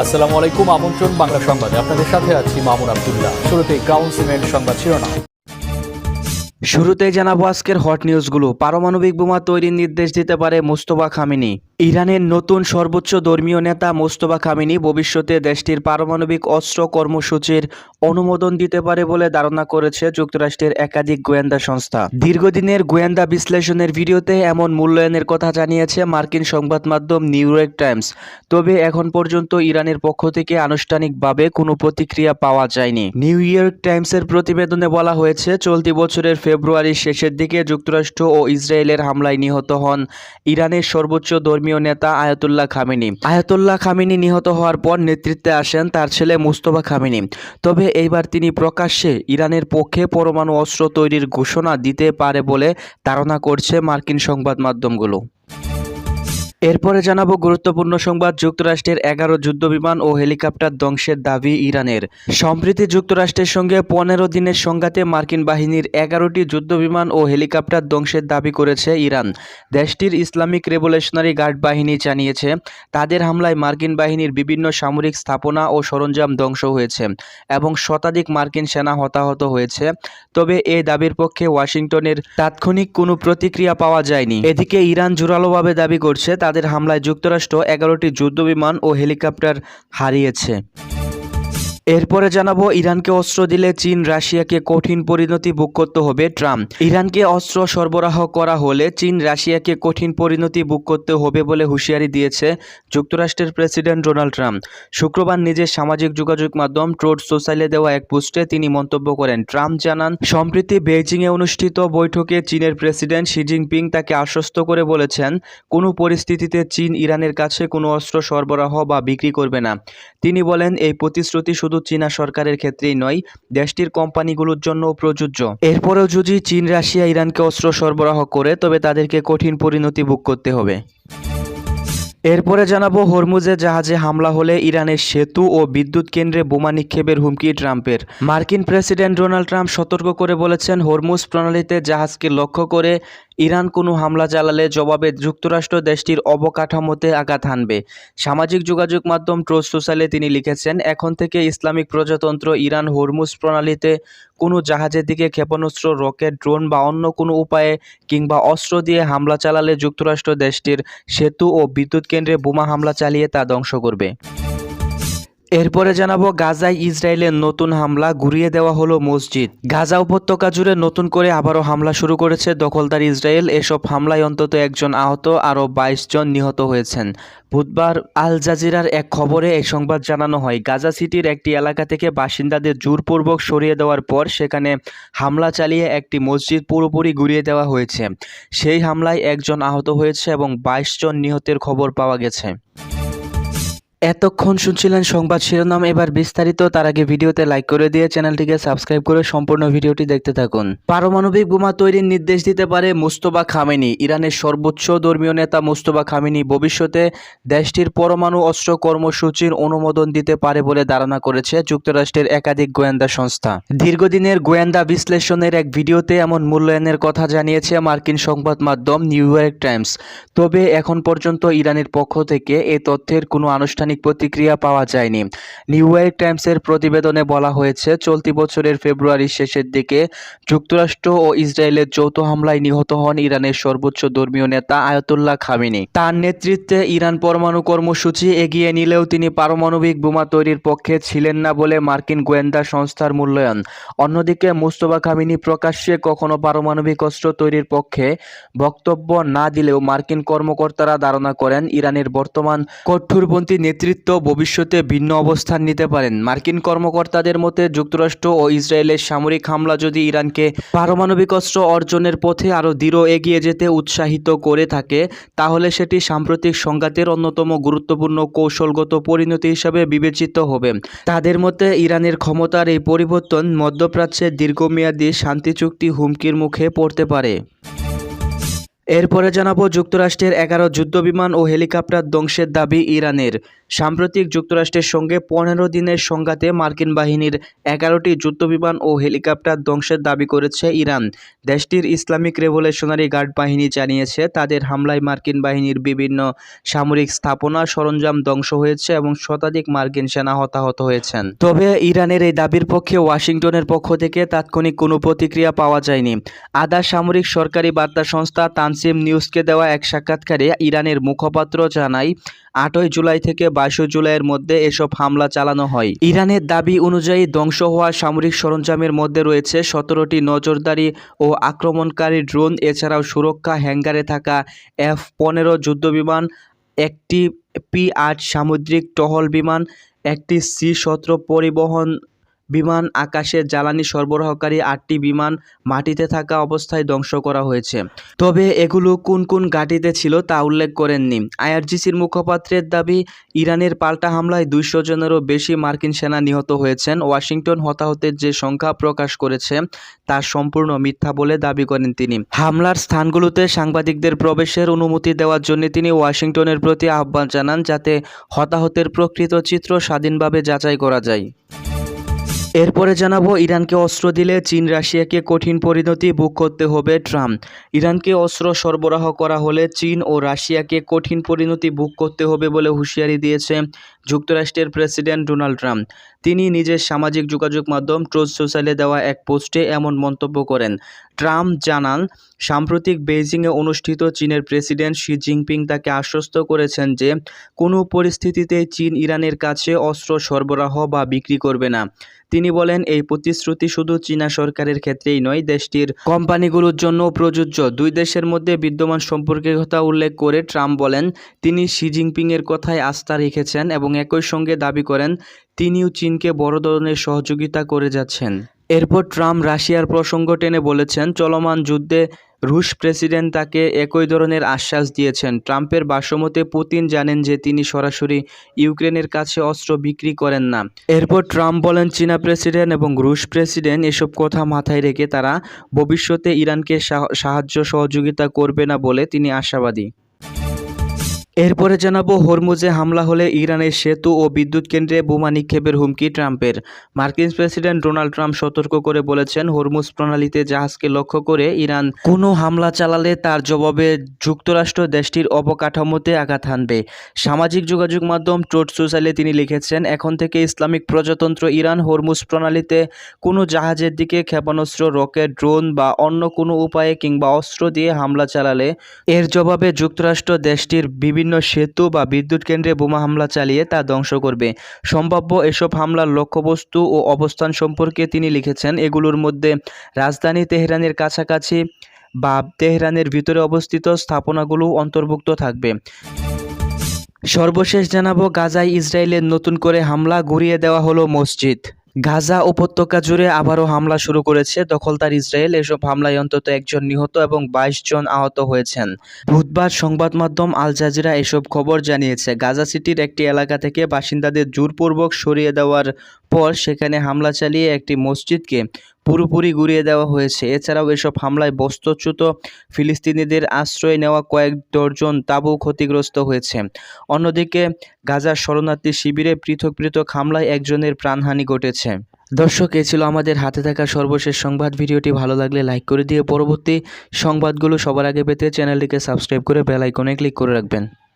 আসসালামু আলাইকুম। আমন্ত্রণ বাংলা সংবাদে আপনাদের সাথে আছি মামুন আব্দুল্লাহ। শুরুতেই ক্রাউন সিমেন্ট সংবাদ শিরোনাম। শুরুতেই জানাবো আজকের হট নিউজগুলো। পারমাণবিক বোমা তৈরির নির্দেশ দিতে পারে মোস্তফা খামেনি। ইরানের নতুন সর্বোচ্চ ধর্মীয় নেতা মোস্তফা খামেনি ভবিষ্যতে দেশটির পারমাণবিক অস্ত্র কর্মসূচির অনুমোদন দিতে পারে বলে ধারণা করেছে যুক্তরাষ্ট্রের একাধিক গোয়েন্দা সংস্থা। দীর্ঘদিনের গোয়েন্দা বিশ্লেষণের ভিডিওতে এমন মূল্যায়নের কথা জানিয়েছে মার্কিন সংবাদ মাধ্যম নিউ ইয়র্ক টাইমস। তবে এখন পর্যন্ত ইরানের পক্ষ থেকে আনুষ্ঠানিকভাবে কোনো প্রতিক্রিয়া পাওয়া যায়নি। নিউ ইয়র্ক টাইমসের প্রতিবেদনে বলা হয়েছে, চলতি বছরের ফেব্রুয়ারির শেষের দিকে যুক্তরাষ্ট্র ও ইসরায়েলের হামলায় নিহত হন ইরানের সর্বোচ্চ ধর্মীয় নেতা আয়াতুল্লাহ খামেনি। আয়াতুল্লাহ খামেনি নিহত হওয়ার পর নেতৃত্বে আসেন তার ছেলে মুস্তফা খামেনি। তবে এইবার তিনি প্রকাশ্যে ইরানের পক্ষে পরমাণু অস্ত্র তৈরির ঘোষণা দিতে পারে বলে ধারণা করছে মার্কিন সংবাদ মাধ্যমগুলো। এরপরে জানাবো গুরুত্বপূর্ণ সংবাদ। যুক্তরাষ্ট্রের 11 যুদ্ধবিমান ও হেলিকপ্টার ধ্বংসের দাবি ইরানের। সম্প্রতি যুক্তরাষ্ট্রের সঙ্গে 15 দিনের সংঘাতে মার্কিন বাহিনীর 11টি যুদ্ধবিমান ও হেলিকপ্টার ধ্বংসের দাবি করেছে ইরান। দেশটির ইসলামিক রেভলিউশনারি গার্ড বাহিনী জানিয়েছে, তাদের হামলায় মার্কিন বাহিনীর বিভিন্ন সামরিক স্থাপনা ও সরঞ্জাম ধ্বংস হয়েছে এবং শতাধিক মার্কিন সেনা হতাহত হয়েছে। তবে এই দাবির পক্ষে ওয়াশিংটনের তাৎক্ষণিক কোনো প্রতিক্রিয়া পাওয়া যায়নি। এদিকে ইরান জোরালোভাবে দাবি করছে তাদের হামলায় যুক্তরাষ্ট্র 11টি যুদ্ধবিমান ও হেলিকপ্টার হারিয়েছে। এরপরে জানাবো ইরানকে অস্ত্র দিলে চীন রাশিয়াকে কঠিন পরিণতি ভোগ করতে হবে ট্রাম্প। ইরানকে অস্ত্র সরবরাহ করা হলে চীন রাশিয়াকে কঠিন পরিণতি ভোগ করতে হবে বলে হুঁশিয়ারি দিয়েছে যুক্তরাষ্ট্রের প্রেসিডেন্ট ডোনাল্ড ট্রাম্প। শুক্রবার নিজের সামাজিক যোগাযোগ মাধ্যম ট্রুথ সোশ্যালে দেওয়া এক পোস্টে তিনি মন্তব্য করেন। ট্রাম্প জানান, সম্প্রতি বেইজিংয়ে অনুষ্ঠিত বৈঠকে চীনের প্রেসিডেন্ট শি জিনপিং তাকে আশ্বস্ত করে বলেছেন, কোনো পরিস্থিতিতে চীন ইরানের কাছে কোনো অস্ত্র সরবরাহ বা বিক্রি করবে না। তিনি বলেন, এই প্রতিশ্রুতি শুধু চীনা সরকারের ক্ষেত্রেই নয়, দেশটির কোম্পানিগুলোর জন্য প্রযোজ্য। এরপরেও যদি চীন রাশিয়া ইরানকে অস্ত্র সরবরাহ করে তবে তাদেরকে কঠিন পরিণতি ভোগ করতে হবে। এরপরে জানাবো হরমুজে জাহাজে হামলা হলে ইরানের সেতু ও বিদ্যুৎ কেন্দ্রে বোমা নিক্ষেপের হুমকি ট্রাম্পের। মার্কিন প্রেসিডেন্ট ডোনাল্ড ট্রাম্প সতর্ক করে বলেছেন, হরমুজ প্রণালীতে জাহাজকে লক্ষ্য করে ইরান কোনো হামলা চালালে জবাবে যুক্তরাষ্ট্র দেশটির অবকাঠামোতে আঘাত হানবে। সামাজিক যোগাযোগ মাধ্যম ট্রুথ সোশ্যালে তিনি লিখেছেন, এখন থেকে ইসলামিক প্রজাতন্ত্র ইরান হরমুজ প্রণালীতে কোনো জাহাজের দিকে ক্ষেপণাস্ত্র, রকেট, ড্রোন বা অন্য কোনো উপায়ে কিংবা অস্ত্র দিয়ে হামলা চালালে যুক্তরাষ্ট্র দেশটির সেতু ও বিদ্যুৎ কেন্দ্রে বোমা হামলা চালিয়ে তা ধ্বংস করবে। এরপরে জানাবো গাজায় ইসরায়েলের নতুন হামলা, ঘুরিয়ে দেওয়া হলো মসজিদ। গাজা উপত্যকা জুড়ে নতুন করে আবারও হামলা শুরু করেছে দখলদার ইসরায়েল। এসব হামলায় অন্তত একজন আহত, আরও 22 জন নিহত হয়েছেন। বুধবার আল জাজিরার এক খবরে এই সংবাদ জানানো হয়। গাজা সিটির একটি এলাকা থেকে বাসিন্দাদের জোরপূর্বক সরিয়ে দেওয়ার পর সেখানে হামলা চালিয়ে একটি মসজিদ পুরোপুরি ঘুরিয়ে দেওয়া হয়েছে। সেই হামলায় একজন আহত হয়েছে এবং 22 জন নিহতের খবর পাওয়া গেছে। এতক্ষণ শুনছিলেন সংবাদ শিরোনাম, এবার বিস্তারিত। তার আগে ভিডিওতে লাইক করে দিয়ে চ্যানেলটিকে সাবস্ক্রাইব করে সম্পূর্ণ ভিডিওটি দেখতে থাকুন। পারমাণবিক বোমা তৈরির নির্দেশ দিতে পারে মোস্তফা খামেনি। ইরানের সর্বোচ্চ ধর্মীয় নেতা মোস্তফা খামেনি ভবিষ্যতে দেশটির পরমাণু অস্ত্র কর্মসূচির অনুমোদন দিতে পারে বলে ধারণা করেছে যুক্তরাষ্ট্রের একাধিক গোয়েন্দা সংস্থা। দীর্ঘদিনের গোয়েন্দা বিশ্লেষণের এক ভিডিওতে এমন মূল্যায়নের কথা জানিয়েছে মার্কিন সংবাদ মাধ্যম নিউ ইয়র্ক টাইমস। তবে এখন পর্যন্ত ইরানের পক্ষ থেকে এই তথ্যের কোনো আনুষ্ঠানিক প্রতিক্রিয়া পাওয়া যায়নি। নিউ ইয়র্ক টাইমসের প্রতিবেদনে বলা হয়েছে, চলতি বছরের ফেব্রুয়ারির শেষের দিকে যুক্তরাষ্ট্র ও ইসরায়েলের যৌথ হামলায় নিহত হন ইরানের সর্বোচ্চ ধর্মীয় নেতা আয়াতুল্লাহ খামেনি। তার নেতৃত্বে ইরান পরমাণু কর্মসূচি এগিয়ে নিলেও তিনি পারমাণবিক বোমা তৈরির পক্ষে ছিলেন না বলে মার্কিন গোয়েন্দা সংস্থার মূল্যায়ন। অন্যদিকে মোস্তফা খামেনি প্রকাশ্যে কখনো পারমাণবিক অস্ত্র তৈরির পক্ষে বক্তব্য না দিলেও মার্কিন কর্মকর্তারা ধারণা করেন ইরানের বর্তমান কঠোরপন্থী নেতৃত্ব ভবিষ্যতে ভিন্ন অবস্থান নিতে পারেন। মার্কিন কর্মকর্তাদের মতে, যুক্তরাষ্ট্র ও ইসরায়েলের সামরিক হামলা যদি ইরানকে পারমাণবিক অস্ত্র অর্জনের পথে আরও দৃঢ় এগিয়ে যেতে উৎসাহিত করে থাকে, তাহলে সেটি সাম্প্রতিক সংঘাতের অন্যতম গুরুত্বপূর্ণ কৌশলগত পরিণতি হিসাবে বিবেচিত হবে। তাদের মতে ইরানের ক্ষমতার এই পরিবর্তন মধ্যপ্রাচ্যের দীর্ঘমেয়াদী শান্তি চুক্তি হুমকির মুখে পড়তে পারে। এরপরে জানাবো যুক্তরাষ্ট্রের 11 যুদ্ধবিমান ও হেলিকপ্টার ধ্বংসের দাবি ইরানের। সাম্প্রতিক যুক্তরাষ্ট্রের সঙ্গে 15 দিনের সংঘাতে মার্কিন বাহিনীর 11টি যুদ্ধবিমান ও হেলিকপ্টার ধ্বংসের দাবি করেছে ইরান। দেশটির ইসলামিক রেভলিউশনারি গার্ড বাহিনী জানিয়েছে তাদের হামলায় মার্কিন বাহিনীর বিভিন্ন সামরিক স্থাপনা সরঞ্জাম ধ্বংস হয়েছে এবং শতাধিক মার্কিন সেনা হতাহত হয়েছেন। তবে ইরানের এই দাবির পক্ষে ওয়াশিংটনের পক্ষ থেকে তাৎক্ষণিক কোনো প্রতিক্রিয়া পাওয়া যায়নি। আধা সামরিক সরকারি বার্তা সংস্থা তানসিম নিউজকে দেওয়া এক সাক্ষাৎকারে ইরানের মুখপাত্র জানায় 8 জুলাই থেকে 22 জুলাইয়ের মধ্যে এসব হামলা চালানো হয়। ইরানের দাবি অনুযায়ী ধ্বংস হওয়া সামরিক সরঞ্জামের মধ্যে রয়েছে 17টি নজরদারি ও আক্রমণকারী ড্রোন, এছাড়াও সুরক্ষা হ্যাঙ্গারে থাকা F-15 যুদ্ধবিমান, একটি P-8 সামুদ্রিক টহল বিমান, একটি C-17 পরিবহন বিমান, আকাশে জ্বালানি সরবরাহকারী 8টি বিমান মাটিতে থাকা অবস্থায় ধ্বংস করা হয়েছে। তবে এগুলো কোন কোন ঘাঁটিতে ছিল তা উল্লেখ করেননি। আইআরজিসির মুখপাত্রের দাবি, ইরানের পাল্টা হামলায় 200 জনেরও বেশি মার্কিন সেনা নিহত হয়েছেন। ওয়াশিংটন হতাহতের যে সংখ্যা প্রকাশ করেছে তা সম্পূর্ণ মিথ্যা বলে দাবি করেন তিনি। হামলার স্থানগুলোতে সাংবাদিকদের প্রবেশের অনুমতি দেওয়ার জন্য তিনি ওয়াশিংটনের প্রতি আহ্বান জানান, যাতে হতাহতের প্রকৃত চিত্র স্বাধীনভাবে যাচাই করা যায়। এরপরে জানাবো ইরানকে অস্ত্র দিলে চীন রাশিয়াকে কঠিন পরিণতি ভোগ করতে হবে ট্রাম্প। ইরানকে অস্ত্র সরবরাহ করা হলে চীন ও রাশিয়াকে কঠিন পরিণতি ভোগ করতে হবে বলে হুঁশিয়ারি দিয়েছে যুক্তরাষ্ট্রের প্রেসিডেন্ট ডোনাল্ড ট্রাম্প। তিনি নিজের সামাজিক যোগাযোগ মাধ্যম ট্রুথ সোশ্যালে দেওয়া এক পোস্টে এমন মন্তব্য করেন। ট্রাম্প জানান, সাম্প্রতিক বেইজিংয়ে অনুষ্ঠিত চীনের প্রেসিডেন্ট শি জিনপিং তাকে আশ্বস্ত করেছেন যে কোনো পরিস্থিতিতেই চীন ইরানের কাছে অস্ত্র সরবরাহ বা বিক্রি করবে না। তিনি বলেন, এই প্রতিশ্রুতি শুধু চীনা সরকারের ক্ষেত্রেই নয়, দেশটির কোম্পানিগুলোর জন্য প্রযোজ্য। দুই দেশের মধ্যে বিদ্যমান সম্পর্কের কথা উল্লেখ করে ট্রাম্প বলেন, তিনি শি জিনপিংয়ের কথায় আস্থা রেখেছেন এবং একই সঙ্গে দাবি করেন তিনিও চীনকে বড় ধরনের সহযোগিতা করে যাচ্ছেন। এরপর ট্রাম্প রাশিয়ার প্রসঙ্গ টেনে বলেছেন, চলমান যুদ্ধে রুশ প্রেসিডেন্ট তাকে একই ধরনের আশ্বাস দিয়েছেন। ট্রাম্পের ভাষ্যমতে পুতিন জানেন যে তিনি সরাসরি ইউক্রেনের কাছে অস্ত্র বিক্রি করেন না। এরপর ট্রাম্প বলেন, চীনা প্রেসিডেন্ট এবং রুশ প্রেসিডেন্ট এসব কথা মাথায় রেখে তারা ভবিষ্যতে ইরানকে সাহায্য সহযোগিতা করবে না বলে তিনি আশাবাদী। এরপরে জানাবো হরমুজে হামলা হলে ইরানের সেতু ও বিদ্যুৎ কেন্দ্রে বোমা নিক্ষেপের হুমকি ট্রাম্পের। মার্কিন প্রেসিডেন্ট ডোনাল্ড ট্রাম্প সতর্ক করে বলেছেন, হরমুজ প্রণালীতে জাহাজকে লক্ষ্য করে ইরান কোনো হামলা চালালে তার জবাবে যুক্তরাষ্ট্র দেশটির অবকাঠামোতে আঘাত হানবে। সামাজিক যোগাযোগ মাধ্যম ট্রুথ সোশ্যালে তিনি লিখেছেন, এখন থেকে ইসলামিক প্রজাতন্ত্র ইরান হরমুজ প্রণালীতে কোনো জাহাজের দিকে ক্ষেপণাস্ত্র, রকেট, ড্রোন বা অন্য কোনো উপায়ে কিংবা অস্ত্র দিয়ে হামলা চালালে এর জবাবে যুক্তরাষ্ট্র দেশটির বিভিন্ন সেতু বা বিদ্যুৎ কেন্দ্রে বোমা হামলা চালিয়ে তা ধ্বংস করবে। সম্ভাব্য এসব হামলার লক্ষ্যবস্তু ও অবস্থান সম্পর্কে তিনি লিখেছেন, এগুলোর মধ্যে রাজধানী তেহরানের কাছাকাছি বা তেহরানের ভিতরে অবস্থিত স্থাপনাগুলো অন্তর্ভুক্ত থাকবে। সর্বশেষ জানাবো, গাজায় ইসরায়েলের নতুন করে হামলা, ঘুরিয়ে দেওয়া হলো মসজিদ। গাজা উপত্যকা জুড়ে আবারও হামলা শুরু করেছে দখলদার ইসরায়েল। এসব হামলায় অন্তত 1 জন নিহত এবং 22 জন আহত হয়েছেন। বুধবার সংবাদ মাধ্যম আল জাজিরা এসব খবর জানিয়েছে। গাজা সিটির একটি এলাকা থেকে বাসিন্দাদের জোরপূর্বক সরিয়ে দেওয়ার পর সেখানে হামলা চালিয়ে একটি মসজিদকে পুরোপুরি গুঁড়িয়ে দেওয়া হয়েছে। এছাড়াও এসব হামলায় বস্ত্রচ্যুত ফিলিস্তিনিদের আশ্রয় নেওয়া কয়েক ডজন তাঁবু ক্ষতিগ্রস্ত হয়েছে। অন্যদিকে গাজার শরণার্থী শিবিরে পৃথক পৃথক হামলায় 1 জনের প্রাণহানি ঘটেছে। দর্শক, এ ছিল আমাদের হাতে থাকা সর্বশেষ সংবাদ। ভিডিওটি ভালো লাগলে লাইক করে দিয়ে পরবর্তী সংবাদগুলো সবার আগে পেতে চ্যানেলটিকে সাবস্ক্রাইব করে বেল আইকনে ক্লিক করে রাখবেন।